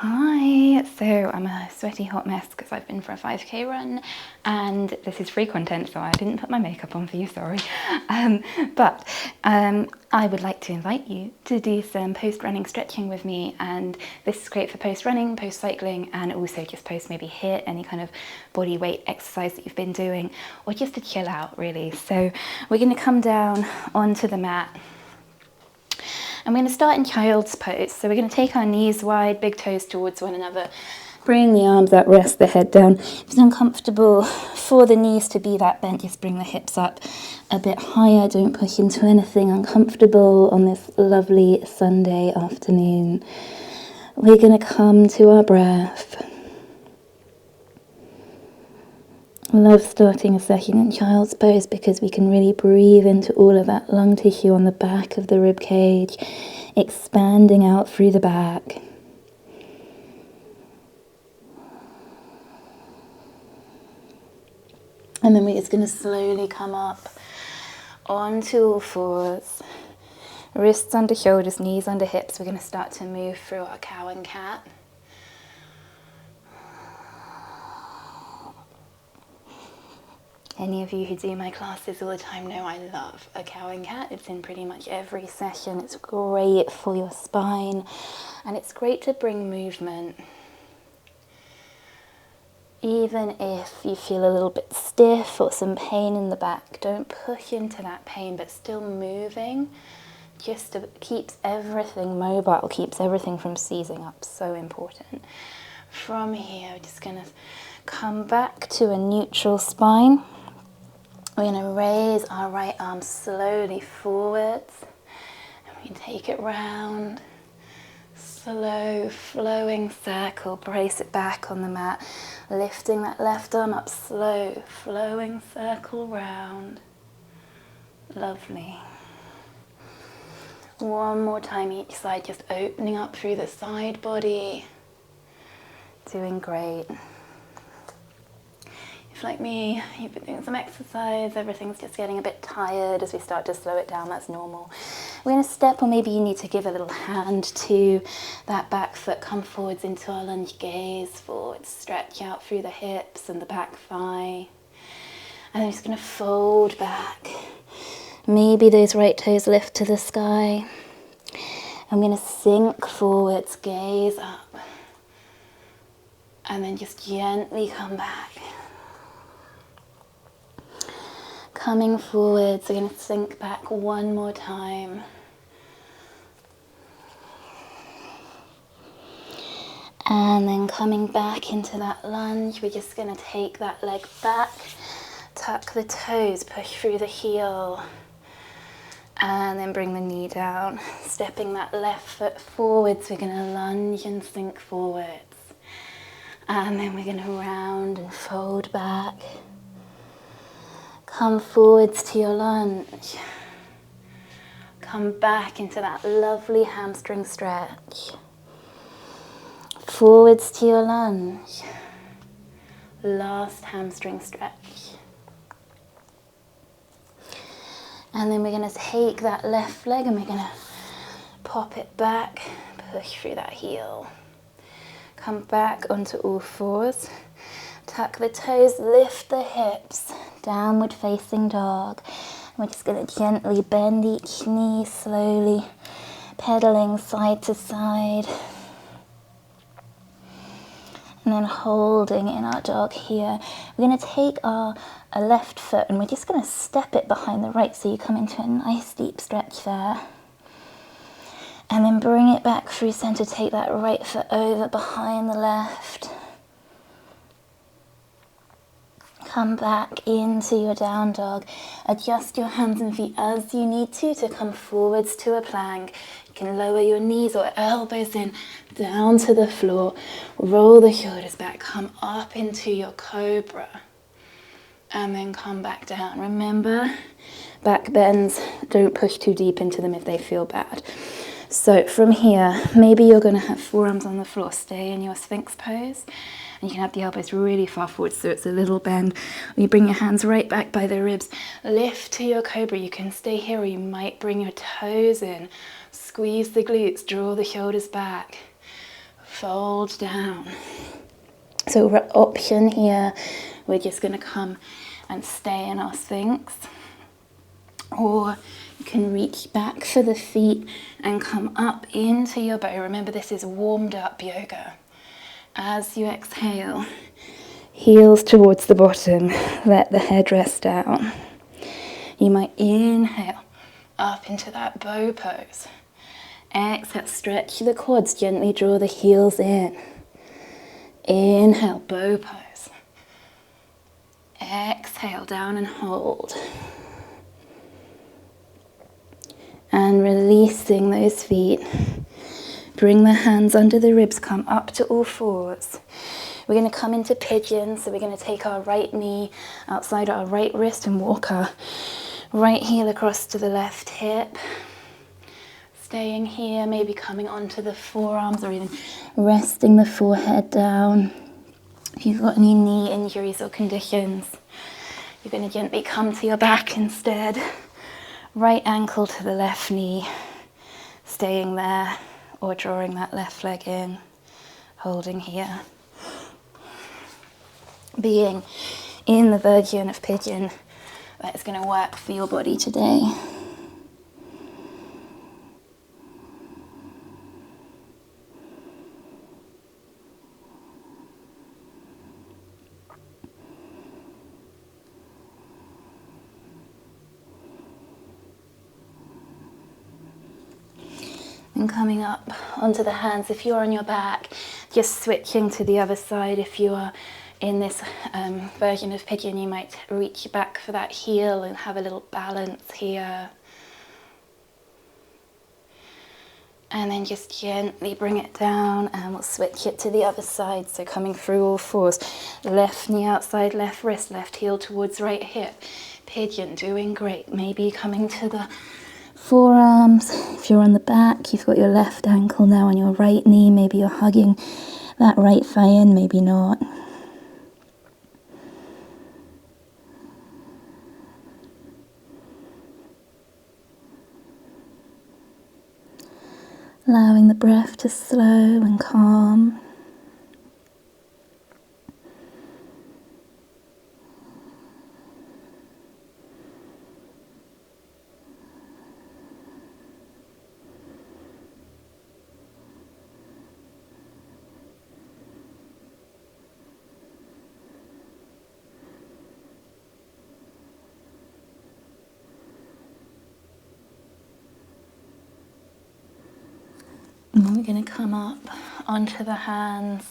Hi, so I'm a sweaty hot mess because I've been for a 5K run and this is free content, so I didn't put my makeup on for you, sorry. But I would like to invite you to do some post-running stretching with me, and this is great for post-running, post-cycling, and also just post maybe HIIT, any kind of body weight exercise that you've been doing, or just to chill out really. So we're going to come down onto the mat. And we're going to start in child's pose. So we're going to take our knees wide, big toes towards one another, bring the arms up, rest the head down. If it's uncomfortable for the knees to be that bent, just bring the hips up a bit higher. Don't push into anything uncomfortable on this lovely Sunday afternoon. We're going to come to our breath. I love starting a session in child's pose because we can really breathe into all of that lung tissue on the back of the rib cage, expanding out through the back. And then we're just going to slowly come up onto all fours, wrists under shoulders, knees under hips. We're going to start to move through our cow and cat. Any of you who do my classes all the time know I love a cow and cat. It's in pretty much every session. It's great for your spine and it's great to bring movement. Even if you feel a little bit stiff or some pain in the back, don't push into that pain, but still moving just keeps everything mobile, keeps everything from seizing up. So important. From here, we're just going to come back to a neutral spine. We're going to raise our right arm slowly forwards, and we can take it round, slow flowing circle, brace it back on the mat, lifting that left arm up, slow flowing circle round. Lovely. One more time each side, just opening up through the side body. Doing great. If, like me, you've been doing some exercise, everything's just getting a bit tired as we start to slow it down, that's normal. We're going to step, or maybe you need to give a little hand to that back foot, come forwards into our lunge gaze, forward, stretch out through the hips and the back thigh. And then just going to fold back. Maybe those right toes lift to the sky. I'm going to sink forwards, gaze up. And then just gently come back. Coming forwards, we're going to sink back one more time. And then coming back into that lunge, we're just going to take that leg back, tuck the toes, push through the heel, and then bring the knee down. Stepping that left foot forwards, we're going to lunge and sink forwards. And then we're going to round and fold back. Come forwards to your lunge. Come back into that lovely hamstring stretch. Forwards to your lunge. Last hamstring stretch. And then we're going to take that left leg and we're going to pop it back, push through that heel. Come back onto all fours. Tuck the toes, lift the hips, downward facing dog. We're just going to gently bend each knee slowly, pedaling side to side. And then holding in our dog here. We're going to take our left foot and we're just going to step it behind the right, so you come into a nice deep stretch there. And then bring it back through center, take that right foot over behind the left. Come back into your down dog. Adjust your hands and feet as you need to come forwards to a plank. You can lower your knees or elbows in, down to the floor. Roll the shoulders back, come up into your cobra. And then come back down. Remember, back bends, don't push too deep into them if they feel bad. So from here, maybe you're going to have forearms on the floor. Stay in your sphinx pose. And you can have the elbows really far forward so it's a little bend. You bring your hands right back by the ribs. Lift to your cobra. You can stay here or you might bring your toes in. Squeeze the glutes, draw the shoulders back. fold down. So option here, we're just going to come and stay in our sphinx. Or you can reach back for the feet and come up into your bow. Remember, this is warmed up yoga. As you exhale, heels towards the bottom, let the head rest down. You might inhale up into that bow pose. Exhale, stretch the quads, gently draw the heels in. Inhale, bow pose. Exhale, down and hold. And releasing those feet. Bring the hands under the ribs, come up to all fours. We're going to come into pigeon, so we're going to take our right knee outside our right wrist and walk our right heel across to the left hip. Staying here, maybe coming onto the forearms or even resting the forehead down. If you've got any knee injuries or conditions, you're going to gently come to your back instead. Right ankle to the left knee, staying there, or drawing that left leg in, holding here. Being in the version of pigeon that is going to work for your body today. And coming up onto the hands, if you're on your back, just switching to the other side. If you are in this version of pigeon, you might reach back for that heel and have a little balance here. And then just gently bring it down, and we'll switch it to the other side. So coming through all fours, left knee outside left wrist, left heel towards right hip. Pigeon, doing great. Maybe coming to the forearms. If you're on the back, you've got your left ankle now on your right knee. Maybe you're hugging that right thigh in, maybe not. Allowing the breath to slow and calm. And then we're going to come up onto the hands.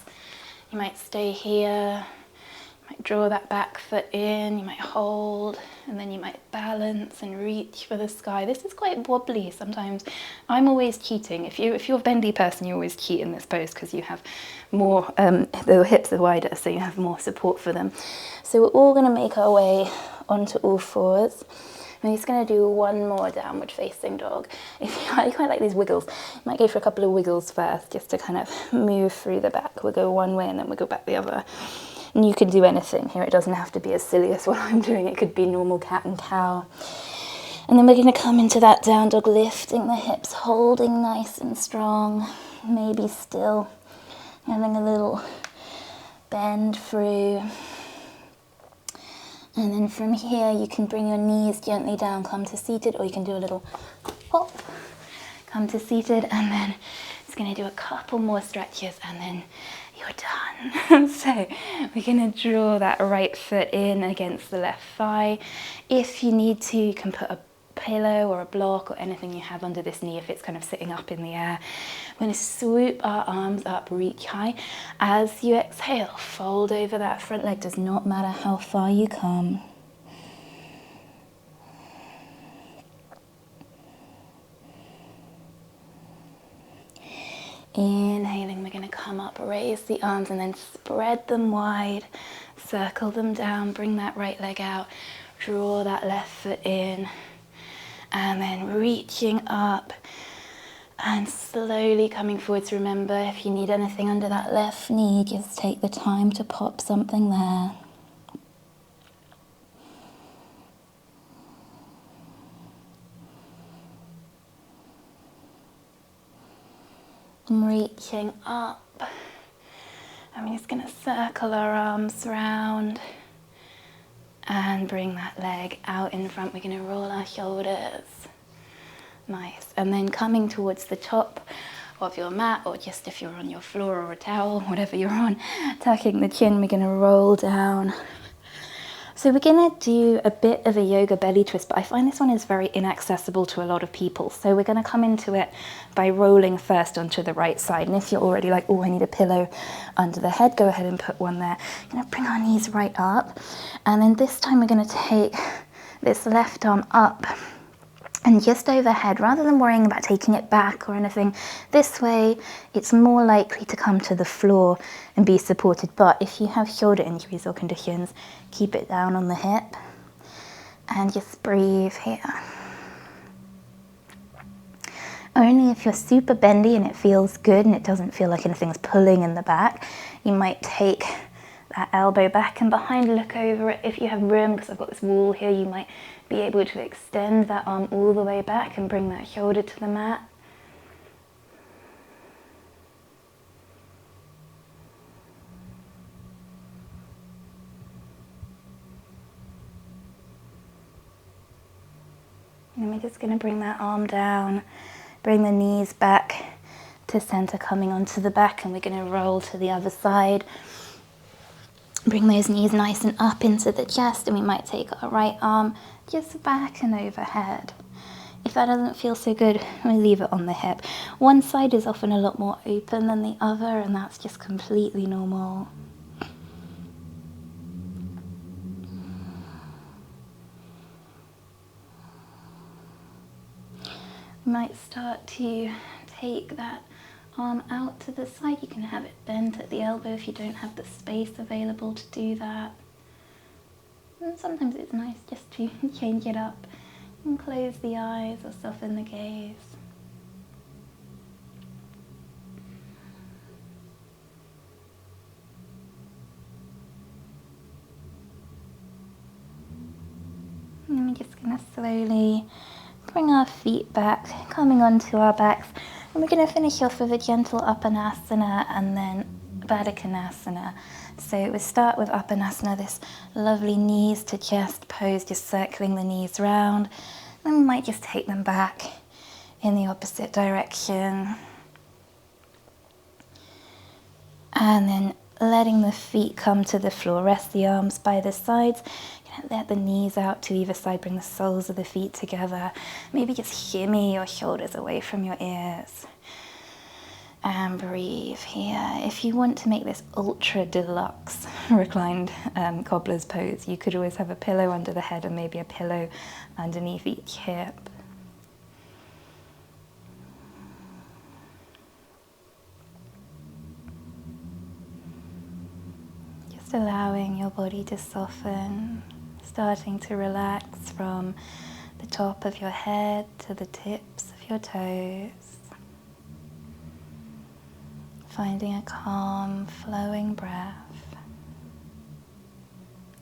You might stay here, you might draw that back foot in, you might hold, and then you might balance and reach for the sky. This is quite wobbly sometimes. I'm always cheating. If you're a bendy person, you always cheat in this pose because you have more, the hips are wider, so you have more support for them. So we're all going to make our way onto all fours. I'm just going to do one more downward facing dog. If you quite like these wiggles, you might go for a couple of wiggles first, just to kind of move through the back. We'll go one way and then we'll go back the other. And you can do anything here. It doesn't have to be as silly as what I'm doing. It could be normal cat and cow. And then we're going to come into that down dog, lifting the hips, holding nice and strong, maybe still, having a little bend through. And then from here, you can bring your knees gently down, come to seated, or you can do a little hop, come to seated, and then it's going to do a couple more stretches, and then you're done. So we're going to draw that right foot in against the left thigh. If you need to, you can put a pillow or a block or anything you have under this knee if it's kind of sitting up in the air. We're going to swoop our arms up, reach high. As you exhale, fold over that front leg. Does not matter how far you come. Inhaling, we're going to come up, raise the arms and then spread them wide, circle them down, bring that right leg out, draw that left foot in, and then reaching up and slowly coming forwards. Remember, if you need anything under that left knee, just take the time to pop something there. I'm reaching up And we're just going to circle our arms round and bring that leg out in front. We're going to roll our shoulders. Nice. And then coming towards the top of your mat, or just if you're on your floor or a towel, whatever you're on, tucking the chin, we're going to roll down. So we're going to do a bit of a yoga belly twist, but I find this one is very inaccessible to a lot of people. So we're going to come into it by rolling first onto the right side. And if you're already like, oh, I need a pillow under the head, go ahead and put one there. We're going to bring our knees right up. And then this time we're going to take this left arm up and just overhead, rather than worrying about taking it back or anything. This way, it's more likely to come to the floor and be supported. But if you have shoulder injuries or conditions, keep it down on the hip and just breathe here. Only if you're super bendy and it feels good and it doesn't feel like anything's pulling in the back, you might take that elbow back and behind, look over it. If you have room, because I've got this wall here, you might be able to extend that arm all the way back and bring that shoulder to the mat. And we're just going to bring that arm down, bring the knees back to center, coming onto the back, and we're going to roll to the other side. Bring those knees nice and up into the chest, and we might take our right arm just back and overhead. If that doesn't feel so good, we'll leave it on the hip. One side is often a lot more open than the other, and that's just completely normal. You might start to take that arm out to the side. You can have it bent at the elbow if you don't have the space available to do that. And sometimes it's nice just to change it up and close the eyes or soften the gaze. And then we're just going to slowly bring our feet back, coming onto our backs. And we're going to finish off with a gentle Upanasana and then Baddha Konasana. So we start with Upanasana, this lovely knees to chest pose, just circling the knees round. Then we might just take them back in the opposite direction. And then letting the feet come to the floor. Rest the arms by the sides. Let the knees out to either side. Bring the soles of the feet together. Maybe just shimmy your shoulders away from your ears. And breathe here. If you want to make this ultra deluxe reclined cobbler's pose, you could always have a pillow under the head and maybe a pillow underneath each hip. Just allowing your body to soften, starting to relax from the top of your head to the tips of your toes. Finding a calm, flowing breath.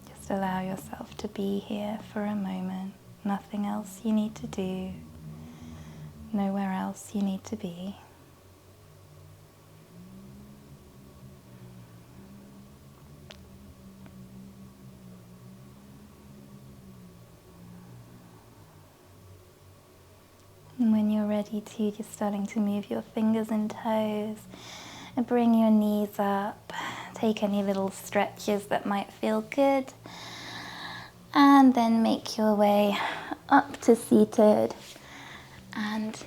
Just allow yourself to be here for a moment. Nothing else you need to do. Nowhere else you need to be. And when you're ready to, just starting to move your fingers and toes. And bring your knees up, take any little stretches that might feel good, and then make your way up to seated, and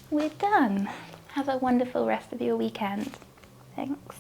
we're done. Have a wonderful rest of your weekend. Thanks.